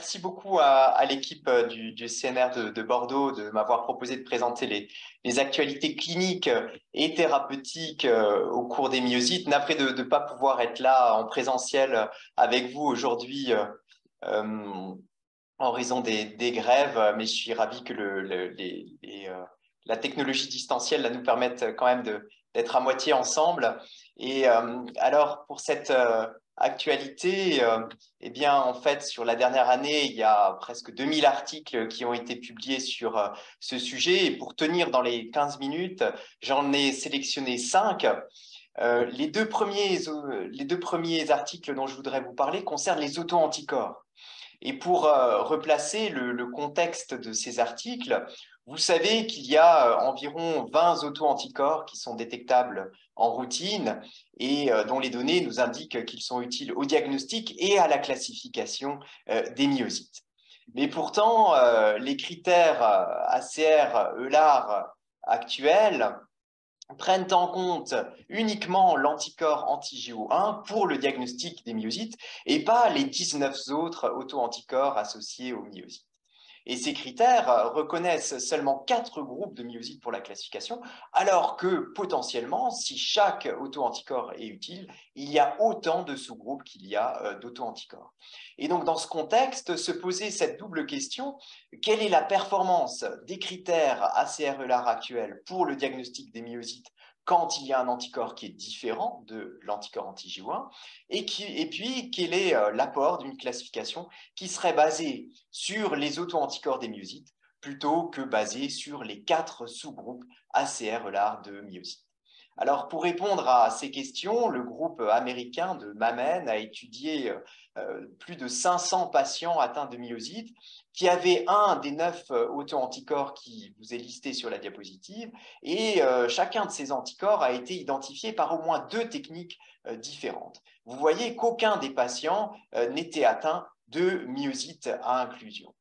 merci beaucoup à l'équipe du CNR de Bordeaux de m'avoir proposé de présenter les actualités cliniques et thérapeutiques au cours des myosites. Navré de ne pas pouvoir être là en présentiel avec vous aujourd'hui euh, en raison des grèves, mais je suis ravi que la technologie distancielle là, nous permette quand même d'être à moitié ensemble. Et alors, pour cette actualité, eh bien, en fait, sur la dernière année, il y a presque 2000 articles qui ont été publiés sur ce sujet. Et pour tenir dans les 15 minutes, j'en ai sélectionné 5. Les deux premiers articles dont je voudrais vous parler concernent les auto-anticorps. Et pour replacer le contexte de ces articles, vous savez qu'il y a environ 20 auto-anticorps qui sont détectables en routine et dont les données nous indiquent qu'ils sont utiles au diagnostic et à la classification des myosites. Mais pourtant, les critères ACR-EULAR actuels prennent en compte uniquement l'anticorps anti-JO1 pour le diagnostic des myosites et pas les 19 autres auto-anticorps associés aux myosites. Et ces critères reconnaissent seulement 4 groupes de myosites pour la classification, alors que potentiellement, si chaque auto-anticorps est utile, il y a autant de sous-groupes qu'il y a d'auto-anticorps. Et donc, dans ce contexte, se poser cette double question, quelle est la performance des critères ACR-EULAR actuels pour le diagnostic des myosites quand il y a un anticorps qui est différent de l'anticorps anti-JO1, et puis quel est l'apport d'une classification qui serait basée sur les auto-anticorps des myosites plutôt que basée sur les 4 sous-groupes ACR-EULAR de myosites. Alors, pour répondre à ces questions, le groupe américain de Mamen a étudié plus de 500 patients atteints de myosites qui avaient un des 9 auto-anticorps qui vous est listé sur la diapositive, et chacun de ces anticorps a été identifié par au moins 2 techniques différentes. Vous voyez qu'aucun des patients n'était atteint de myosite à inclusion.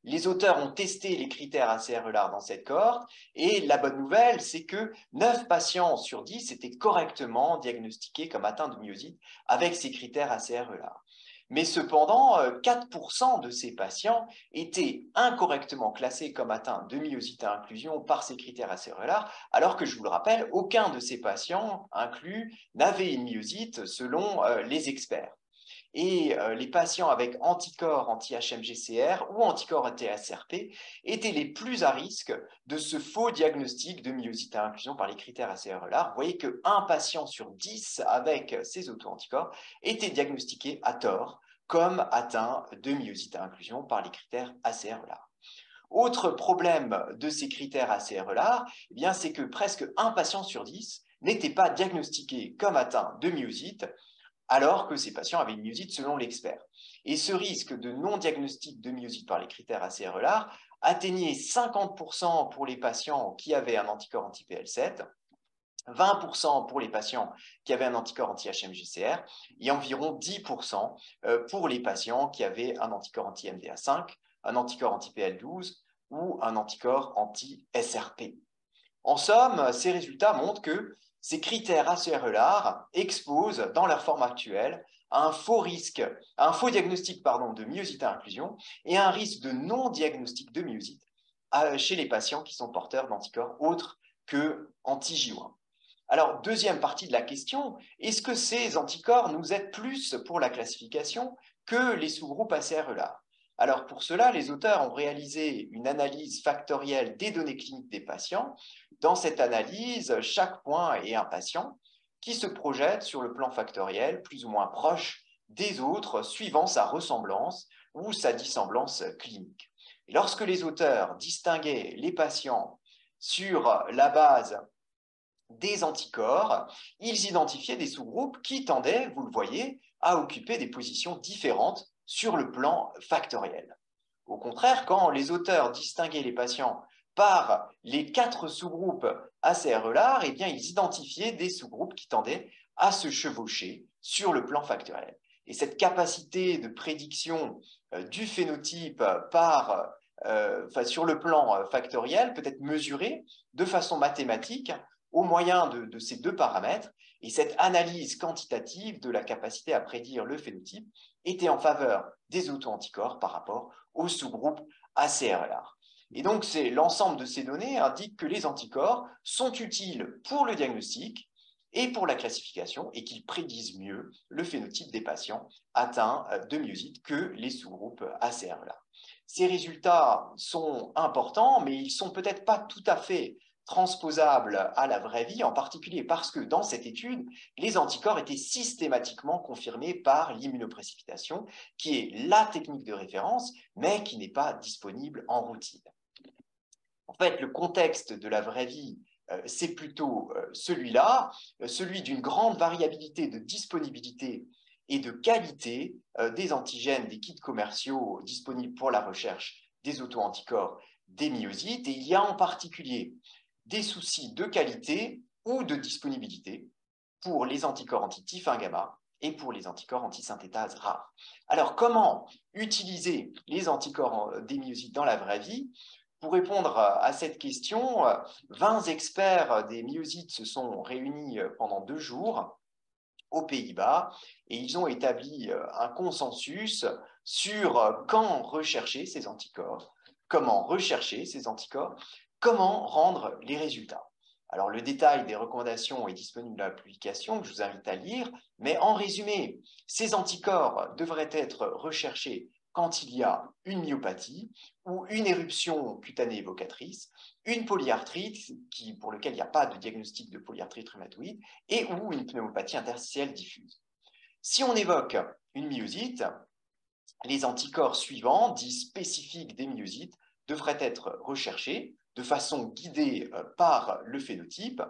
Les auteurs ont testé les critères ACR-EULAR dans cette cohorte et la bonne nouvelle, c'est que 9 patients sur 10 étaient correctement diagnostiqués comme atteints de myosite avec ces critères ACR-EULAR. Mais cependant, 4% de ces patients étaient incorrectement classés comme atteints de myosite à inclusion par ces critères ACR-EULAR, alors que, je vous le rappelle, aucun de ces patients inclus n'avait une myosite selon les experts. Et les patients avec anticorps anti-HMGCR ou anticorps anti-SRP étaient les plus à risque de ce faux diagnostic de myosite à inclusion par les critères ACR-EULAR. Vous voyez qu'un patient sur 10 avec ces auto-anticorps était diagnostiqué à tort comme atteint de myosite à inclusion par les critères ACR-EULAR. Autre problème de ces critères ACR-EULAR, eh c'est que presque un patient sur 10 n'était pas diagnostiqué comme atteint de myosite, alors que ces patients avaient une myosite selon l'expert. Et ce risque de non-diagnostic de myosite par les critères ACR-EULAR atteignait 50% pour les patients qui avaient un anticorps anti-PL7, 20% pour les patients qui avaient un anticorps anti-HMGCR et environ 10% pour les patients qui avaient un anticorps anti-MDA5, un anticorps anti-PL12 ou un anticorps anti-SRP. En somme, ces résultats montrent que ces critères ACR-EULAR exposent, dans leur forme actuelle, à un faux diagnostic de myosite à inclusion et à un risque de non-diagnostic de myosite chez les patients qui sont porteurs d'anticorps autres que anti-J1. Alors, deuxième partie de la question, est-ce que ces anticorps nous aident plus pour la classification que les sous-groupes ACR-EULAR? Alors, pour cela, les auteurs ont réalisé une analyse factorielle des données cliniques des patients. Dans cette analyse, chaque point est un patient qui se projette sur le plan factoriel plus ou moins proche des autres suivant sa ressemblance ou sa dissemblance clinique. Et lorsque les auteurs distinguaient les patients sur la base des anticorps, ils identifiaient des sous-groupes qui tendaient, vous le voyez, à occuper des positions différentes sur le plan factoriel. Au contraire, quand les auteurs distinguaient les patients par les 4 sous-groupes ACR-EULAR, eh bien, ils identifiaient des sous-groupes qui tendaient à se chevaucher sur le plan factoriel. Et cette capacité de prédiction du phénotype sur le plan factoriel peut être mesurée de façon mathématique au moyen de ces deux paramètres, et cette analyse quantitative de la capacité à prédire le phénotype était en faveur des auto-anticorps par rapport au sous-groupe ACR-LR. Et donc, l'ensemble de ces données indique que les anticorps sont utiles pour le diagnostic et pour la classification, et qu'ils prédisent mieux le phénotype des patients atteints de myosite que les sous-groupes ACR-LR. Ces résultats sont importants, mais ils ne sont peut-être pas tout à fait transposables à la vraie vie, en particulier parce que dans cette étude, les anticorps étaient systématiquement confirmés par l'immunoprécipitation, qui est la technique de référence, mais qui n'est pas disponible en routine. En fait, le contexte de la vraie vie, c'est plutôt celui-là, celui d'une grande variabilité de disponibilité et de qualité des antigènes des kits commerciaux disponibles pour la recherche des auto-anticorps des myosites. Et il y a en particulier des soucis de qualité ou de disponibilité pour les anticorps anti-TIF1 gamma et pour les anticorps antisynthétase rares. Alors, comment utiliser les anticorps des myosites dans la vraie vie? Pour répondre à cette question, 20 experts des myosites se sont réunis pendant 2 jours aux Pays-Bas et ils ont établi un consensus sur quand rechercher ces anticorps, comment rechercher ces anticorps, comment rendre les résultats. Alors, le détail des recommandations est disponible dans la publication que je vous invite à lire, mais en résumé, ces anticorps devraient être recherchés quand il y a une myopathie ou une éruption cutanée évocatrice, une polyarthrite pour laquelle il n'y a pas de diagnostic de polyarthrite rhumatoïde et ou une pneumopathie interstitielle diffuse. Si on évoque une myosite, les anticorps suivants, dits spécifiques des myosites, devraient être recherchés de façon guidée par le phénotype.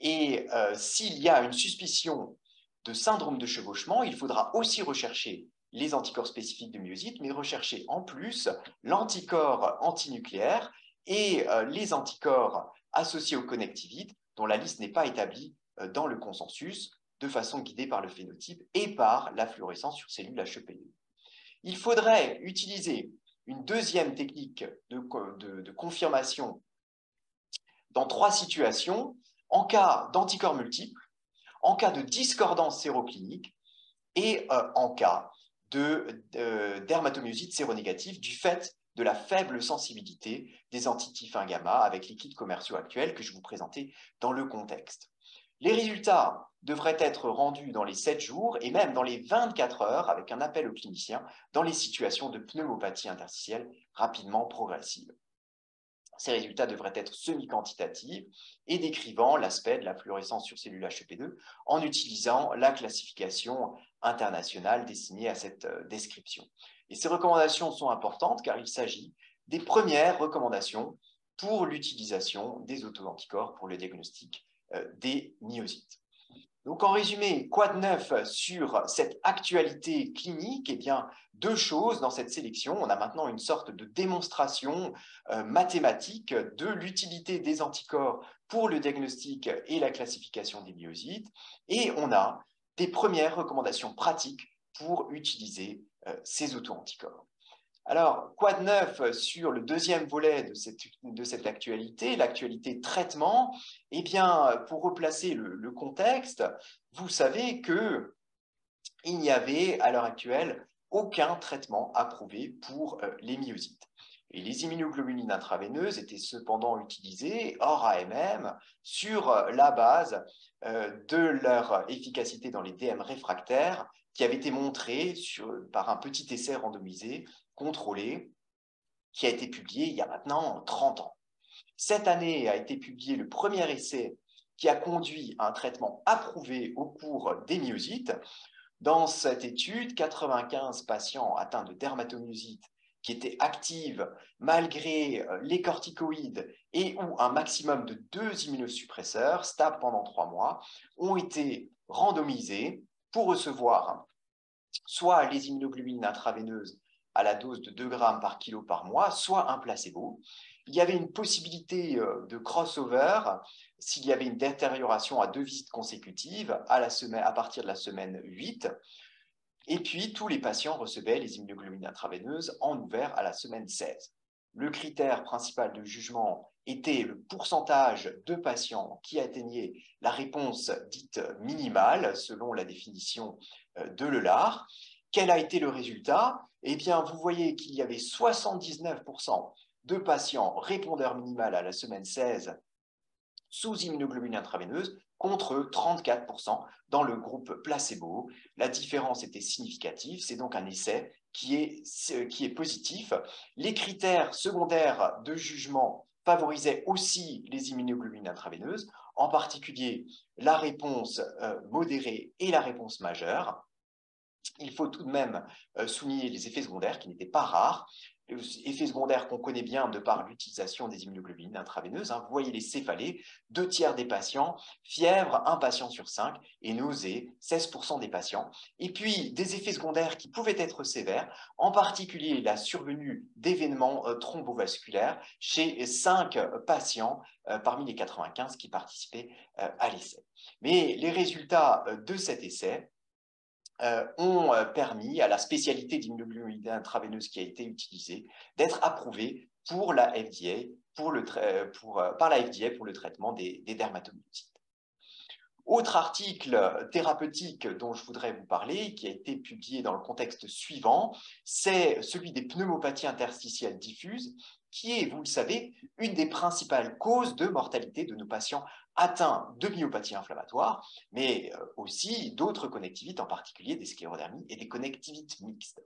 Et s'il y a une suspicion de syndrome de chevauchement, il faudra aussi rechercher les anticorps spécifiques de myosite, mais rechercher en plus l'anticorps antinucléaire et les anticorps associés aux connectivites, dont la liste n'est pas établie dans le consensus, de façon guidée par le phénotype et par la fluorescence sur cellules HEP2. Il faudrait utiliser une deuxième technique de confirmation dans 3 situations, en cas d'anticorps multiples, en cas de discordance séroclinique et en cas de dermatomyosite séronégative du fait de la faible sensibilité des anti-TIF1 gamma avec les kits commerciaux actuels que je vous présentais dans le contexte. Les résultats devraient être rendus dans les 7 jours et même dans les 24 heures avec un appel au clinicien dans les situations de pneumopathie interstitielle rapidement progressive. Ces résultats devraient être semi-quantitatifs et décrivant l'aspect de la fluorescence sur cellules HEP2 en utilisant la classification internationale destinée à cette description. Et ces recommandations sont importantes car il s'agit des premières recommandations pour l'utilisation des auto-anticorps pour le diagnostic des myosites. Donc, en résumé, quoi de neuf sur cette actualité clinique? Eh bien, 2 choses dans cette sélection. On a maintenant une sorte de démonstration mathématique de l'utilité des anticorps pour le diagnostic et la classification des myosites. Et on a des premières recommandations pratiques pour utiliser ces auto-anticorps. Alors, quoi de neuf sur le deuxième volet de cette actualité, l'actualité traitement? Eh bien, pour replacer le contexte, vous savez qu'il n'y avait à l'heure actuelle aucun traitement approuvé pour les myosites. Et les immunoglobulines intraveineuses étaient cependant utilisées hors AMM sur la base de leur efficacité dans les DM réfractaires qui avait été montrée par un petit essai randomisé contrôlé qui a été publié il y a maintenant 30 ans. Cette année a été publié le premier essai qui a conduit à un traitement approuvé au cours des myosites. Dans cette étude, 95 patients atteints de dermatomyosite qui étaient actives malgré les corticoïdes et ou un maximum de 2 immunosuppresseurs stables pendant 3 mois ont été randomisés pour recevoir soit les immunoglobulines intraveineuses à la dose de 2 grammes par kilo par mois, soit un placebo. Il y avait une possibilité de crossover s'il y avait une détérioration à 2 visites consécutives à partir de la semaine 8. Et puis, tous les patients recevaient les immunoglobulines intraveineuses en ouvert à la semaine 16. Le critère principal de jugement était le pourcentage de patients qui atteignaient la réponse dite minimale, selon la définition de Lelard. Quel a été le résultat? Eh bien, vous voyez qu'il y avait 79% de patients répondeurs minimales à la semaine 16 sous immunoglobulines intraveineuses contre 34% dans le groupe placebo. La différence était significative, c'est donc un essai qui est positif. Les critères secondaires de jugement favorisaient aussi les immunoglobulines intraveineuses, en particulier la réponse modérée et la réponse majeure. Il faut tout de même souligner les effets secondaires qui n'étaient pas rares, effets secondaires qu'on connaît bien de par l'utilisation des immunoglobulines intraveineuses. Vous voyez les céphalées, 2/3 des patients, fièvre, 1 patient sur 5, et nausées, 16% des patients. Et puis, des effets secondaires qui pouvaient être sévères, en particulier la survenue d'événements thrombovasculaires chez 5 patients parmi les 95 qui participaient à l'essai. Mais les résultats de cet essai ont permis à la spécialité d'immunoglobulines intraveineuses qui a été utilisée d'être approuvée pour la FDA, par la FDA pour le traitement des dermatomyosites. Autre article thérapeutique dont je voudrais vous parler, qui a été publié dans le contexte suivant, c'est celui des pneumopathies interstitielles diffuses, qui est, vous le savez, une des principales causes de mortalité de nos patients atteints de myopathie inflammatoire, mais aussi d'autres connectivites, en particulier des sclérodermies et des connectivites mixtes.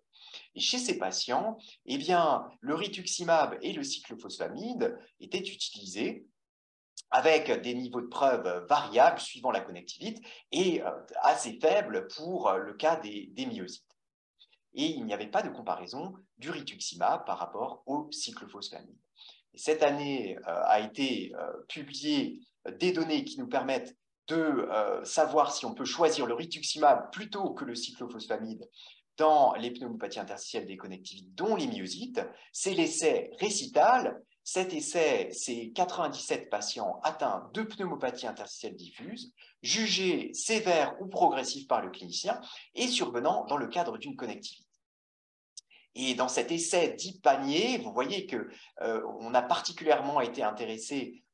Et chez ces patients, eh bien, le rituximab et le cyclophosphamide étaient utilisés avec des niveaux de preuve variables suivant la connectivite et assez faibles pour le cas des myosites. Et il n'y avait pas de comparaison du rituximab par rapport au cyclophosphamide. Et cette année a été publié des données qui nous permettent de savoir si on peut choisir le rituximab plutôt que le cyclophosphamide dans les pneumopathies interstitielles des connectivites, dont les myosites. C'est l'essai Récital. Cet essai, c'est 97 patients atteints de pneumopathie interstitielle diffuse, jugés sévères ou progressifs par le clinicien et survenant dans le cadre d'une connectivité. Et dans cet essai dit panier, vous voyez qu'on a particulièrement été intéressé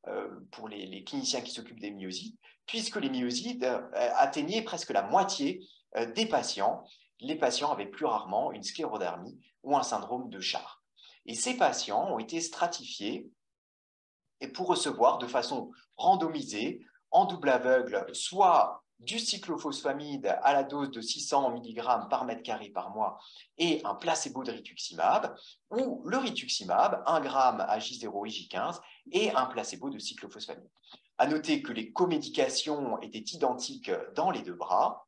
pour les cliniciens qui s'occupent des myosites, puisque les myosites atteignaient presque la moitié des patients. Les patients avaient plus rarement une sclérodermie ou un syndrome de Charcot. Et ces patients ont été stratifiés pour recevoir de façon randomisée, en double aveugle, soit du cyclophosphamide à la dose de 600 mg par mètre carré par mois et un placebo de rituximab, ou le rituximab, 1 g à J0 et J15, et un placebo de cyclophosphamide. À noter que les comédications étaient identiques dans les deux bras,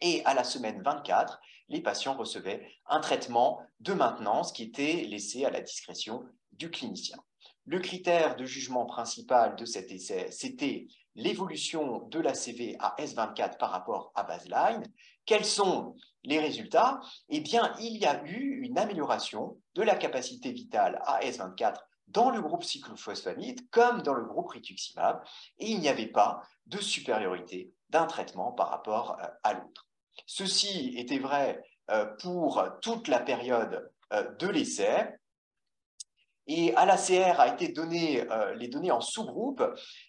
et à la semaine 24, les patients recevaient un traitement de maintenance qui était laissé à la discrétion du clinicien. Le critère de jugement principal de cet essai, c'était l'évolution de l'ACV à S24 par rapport à baseline. Quels sont les résultats? Eh bien, il y a eu une amélioration de la capacité vitale à S24 dans le groupe cyclophosphamide comme dans le groupe rituximab, et il n'y avait pas de supériorité d'un traitement par rapport à l'autre. Ceci était vrai pour toute la période de l'essai. Et à l'ACR a été donné les données en sous-groupe,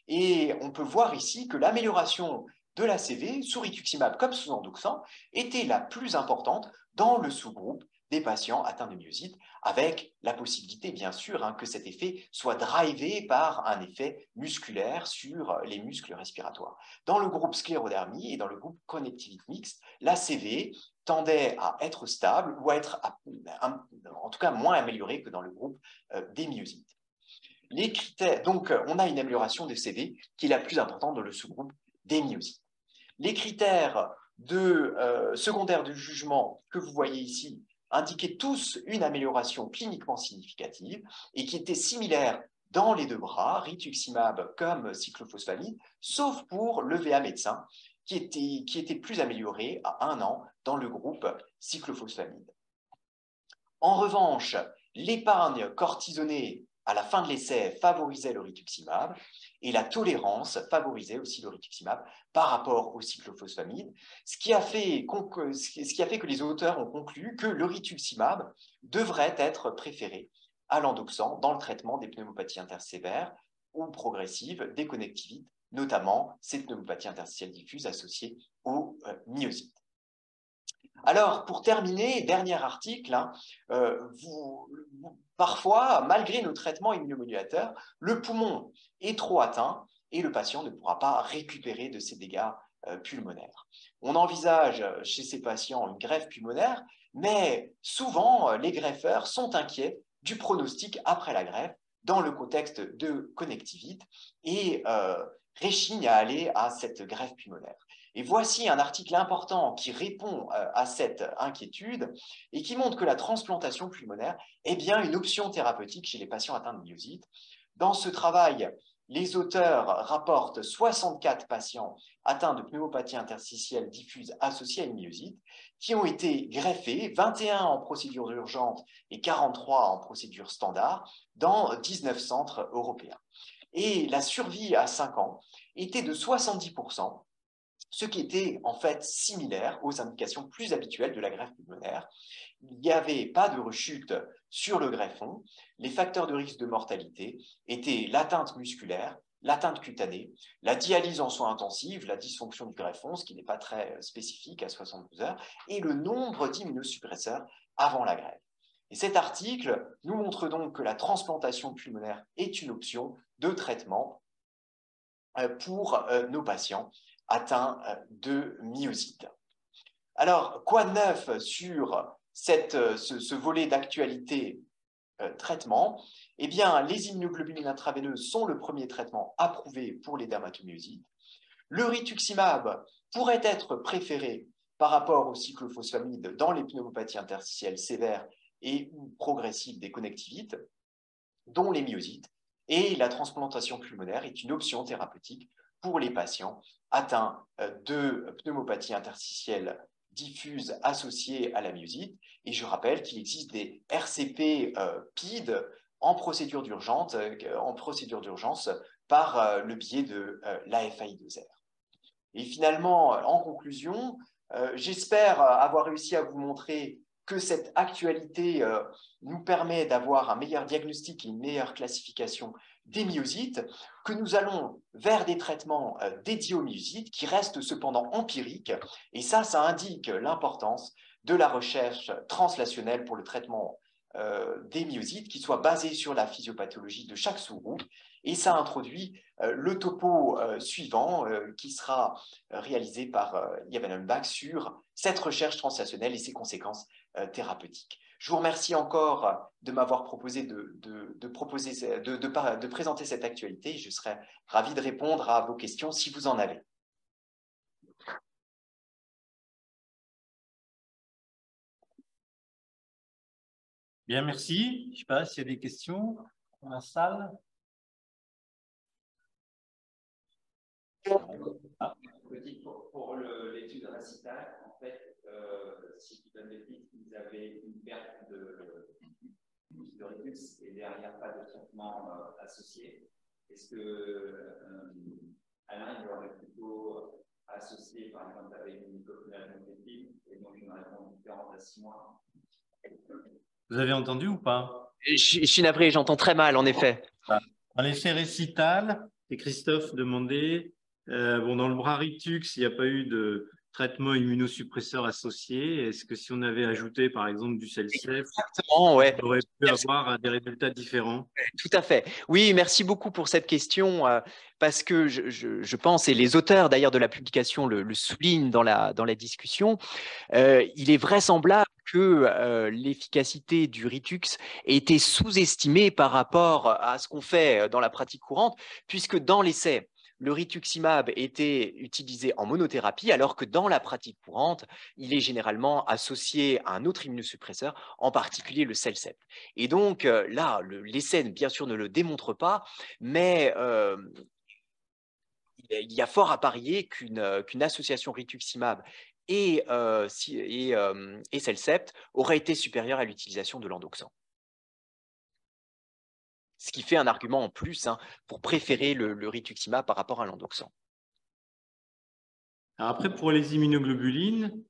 et on peut voir ici que l'amélioration de l'ACV sous rituximab comme sous endoxan était la plus importante dans le sous-groupe des patients atteints de myosite, avec la possibilité, bien sûr, que cet effet soit drivé par un effet musculaire sur les muscles respiratoires. Dans le groupe sclérodermie et dans le groupe connectivite mixte, l'ACV tendait à être stable ou à être en tout cas moins amélioré que dans le groupe des myosites. Les critères, donc, on a une amélioration des CV qui est la plus importante dans le sous-groupe des myosites. Les critères secondaires de jugement que vous voyez ici indiquaient tous une amélioration cliniquement significative et qui était similaire dans les deux bras, rituximab comme cyclophosphamide, sauf pour le VA médecin qui était plus amélioré à 1 an dans le groupe cyclophosphamide. En revanche, l'épargne cortisonnée à la fin de l'essai favorisait le rituximab et la tolérance favorisait aussi le rituximab par rapport au cyclophosphamide, ce qui a fait que les auteurs ont conclu que le rituximab devrait être préféré à l'endoxan dans le traitement des pneumopathies intersévères ou progressives des connectivites, notamment ces pneumopathies interstitielles diffuses associées au myosite. Alors, pour terminer, dernier article, hein, parfois, malgré nos traitements immunomodulateurs, le poumon est trop atteint et le patient ne pourra pas récupérer de ses dégâts pulmonaires. On envisage chez ces patients une greffe pulmonaire, mais souvent, les greffeurs sont inquiets du pronostic après la greffe dans le contexte de connectivite et réchignent à aller à cette greffe pulmonaire. Et voici un article important qui répond à cette inquiétude et qui montre que la transplantation pulmonaire est bien une option thérapeutique chez les patients atteints de myosite. Dans ce travail, les auteurs rapportent 64 patients atteints de pneumopathie interstitielle diffuse associée à une myosite qui ont été greffés, 21 en procédure urgente et 43 en procédure standard, dans 19 centres européens. Et la survie à 5 ans était de 70%, ce qui était en fait similaire aux indications plus habituelles de la greffe pulmonaire. Il n'y avait pas de rechute sur le greffon. Les facteurs de risque de mortalité étaient l'atteinte musculaire, l'atteinte cutanée, la dialyse en soins intensifs, la dysfonction du greffon, ce qui n'est pas très spécifique à 72 heures, et le nombre d'immunosuppresseurs avant la greffe. Et cet article nous montre donc que la transplantation pulmonaire est une option de traitement pour nos patients atteints de myosite. Alors, quoi de neuf sur ce volet d'actualité traitement? Eh bien, les immunoglobulines intraveineuses sont le premier traitement approuvé pour les dermatomyosites. Le rituximab pourrait être préféré par rapport au cyclophosphamide dans les pneumopathies interstitielles sévères et ou progressives des connectivites, dont les myosites, et la transplantation pulmonaire est une option thérapeutique pour les patients atteints de pneumopathie interstitielle diffuse associée à la myosite. Et je rappelle qu'il existe des RCP PID en procédure d'urgence par le biais de l'AFI2R. Et finalement, en conclusion, j'espère avoir réussi à vous montrer que cette actualité nous permet d'avoir un meilleur diagnostic et une meilleure classification des myosites, que nous allons vers des traitements dédiés aux myosites qui restent cependant empiriques, et ça indique l'importance de la recherche translationnelle pour le traitement des myosites qui soit basée sur la physiopathologie de chaque sous-groupe, et ça introduit le topo suivant qui sera réalisé par Yavan Bach sur cette recherche translationnelle et ses conséquences thérapeutiques. Je vous remercie encore de m'avoir proposé de présenter cette actualité. Je serai ravi de répondre à vos questions si vous en avez. Bien, merci. Je ne sais pas s'il y a des questions dans la salle. Ah. Pour l'étude récitale, en fait, si je ne dis pas de bêtises, vous avez une perte de Rictus et derrière pas de traitement associé. Est-ce que Alain il aurait plutôt associé, par exemple, avec une mycophenolate et donc une réponse différente à 6 mois? Vous avez entendu ou pas? Je suis navré, j'entends très mal, en effet. En effet récital, et Christophe demandait, bon, dans le bras Ritux, il n'y a pas eu de traitement immunosuppresseur associé. Est-ce que si on avait ajouté, par exemple, du CellCept, ouais, on aurait pu avoir des résultats différents? Tout à fait. Oui, merci beaucoup pour cette question, parce que je pense, et les auteurs d'ailleurs de la publication le soulignent dans la discussion, il est vraisemblable que l'efficacité du Ritux ait été sous-estimée par rapport à ce qu'on fait dans la pratique courante, puisque dans l'essai, le rituximab était utilisé en monothérapie, alors que dans la pratique courante, il est généralement associé à un autre immunosuppresseur, en particulier le CellCept. Et donc là, l'essai, bien sûr, ne le démontre pas, mais il y a fort à parier qu'une association rituximab et CellCept aurait été supérieure à l'utilisation de l'endoxan. Ce qui fait un argument en plus pour préférer le rituximab par rapport à l'endoxan. Après, pour les immunoglobulines,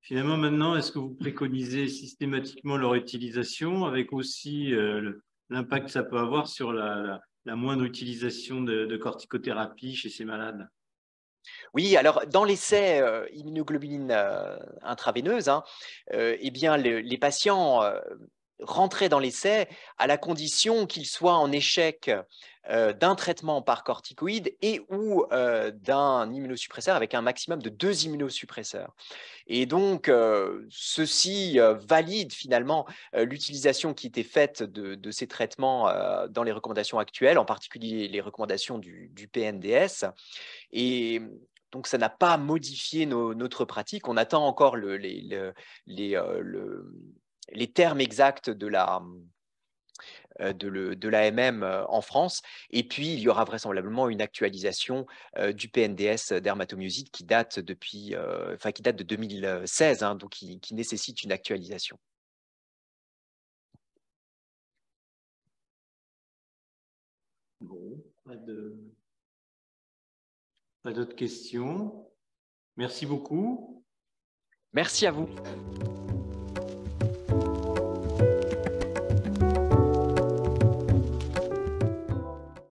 finalement, maintenant, est-ce que vous préconisez systématiquement leur utilisation avec aussi l'impact que ça peut avoir sur la moindre utilisation de corticothérapie chez ces malades. Oui, alors dans l'essai immunoglobuline intraveineuse, hein, eh bien, les patients rentraient dans l'essai à la condition qu'ils soient en échec d'un traitement par corticoïde et ou d'un immunosuppresseur avec un maximum de 2 immunosuppresseurs. Et donc, ceci valide finalement l'utilisation qui était faite de ces traitements dans les recommandations actuelles, en particulier les recommandations du PNDS. Et donc, ça n'a pas modifié notre pratique. On attend encore les termes exacts de l'AMM en France. Et puis, il y aura vraisemblablement une actualisation du PNDS dermatomyosite qui date de 2016, hein, donc qui nécessite une actualisation. Bon, pas d'autres questions. Merci beaucoup. Merci à vous.